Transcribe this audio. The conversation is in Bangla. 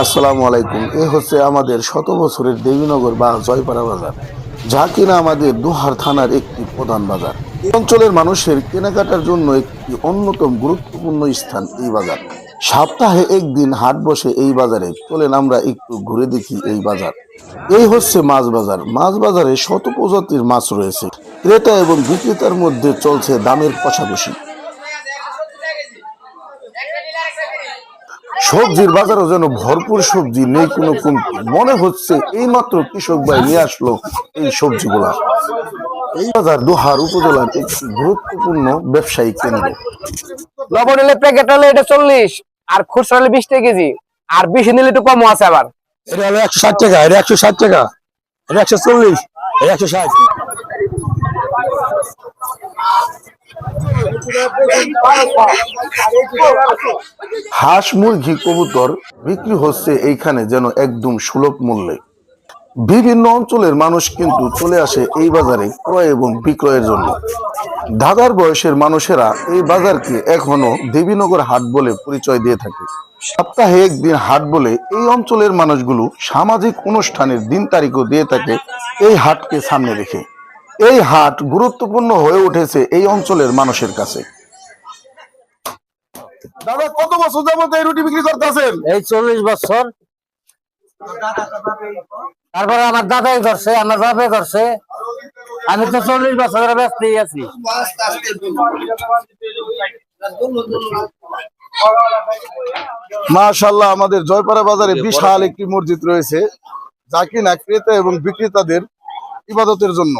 আসসালামু আলাইকুম। এ হচ্ছে আমাদের শত বছরের দেবীনগর বা জয়পাড়া বাজার, যা কিনা আমাদের দোহার থানার একটি প্রধান বাজার। এই অঞ্চলের মানুষের কেনাকাটার জন্য একটি অন্যতম গুরুত্বপূর্ণ স্থান এই বাজার। সপ্তাহে একদিন হাট বসে এই বাজারে। চলেন আমরা একটু ঘুরে দেখি এই বাজার। এই হচ্ছে মাছ বাজার। মাছ বাজারে শত প্রজাতির মাছ রয়েছে। ক্রেতা এবং বিক্রেতার মধ্যে চলছে দামের কষাকষি। সবজির বাজারও যেন ভরপুর সবজি, নেই কোনো কমতি। মনে হচ্ছে এইমাত্র কৃষক ভাই নিয়ে আসলো এই সবজিগুলা। এই বাজার দোহার উপজেলার একটি গুরুত্বপূর্ণ ব্যবসায়িক কেন্দ্র। লবণ হলে প্যাকেট হলে এটা 40, আর খুচরা হলে 20 টাকা কেজি, আর বেশি নিলে একটু কমও আছে আবার। এটা হলো 160 টাকা, এটা 160 টাকা, এটা 140, এটা 160। হাঁস, মুরগি, কবুতর বিক্রি হচ্ছে এইখানে যেন একদম সুলভ মূল্যে। বিভিন্ন অঞ্চলের মানুষ কিন্তু চলে আসে এই বাজারে ক্রয় এবং বিক্রয়ের জন্য। দাদার বয়সের মানুষেরা এই বাজারকে এখনো দেবীনগর হাট বলে পরিচয় দিয়ে থাকে। সপ্তাহে একদিন হাট বলে এই অঞ্চলের মানুষগুলো সামাজিক অনুষ্ঠানের দিন তারিখও দিয়ে থাকে এই হাটকে সামনে রেখে। এই হাট গুরুত্বপূর্ণ হয়ে উঠেছে এই অঞ্চলের মানুষের কাছে। দাদা, কত বছর যাবত এই রুটি বিক্রি করতেছেন? এই 40 বছর। তারপরে আমার দাদাই করছে, আমার বাবাই করছে। আমি তো 40 বছর ধরে ব্যস্তই আছি। মাশাআল্লাহ, আমাদের জয়পাড়া বাজারে বিশাল একটি মসজিদ রয়েছে, যা কিনা ক্রেতা এবং বিক্রেতাদের ইবাদতের জন্য।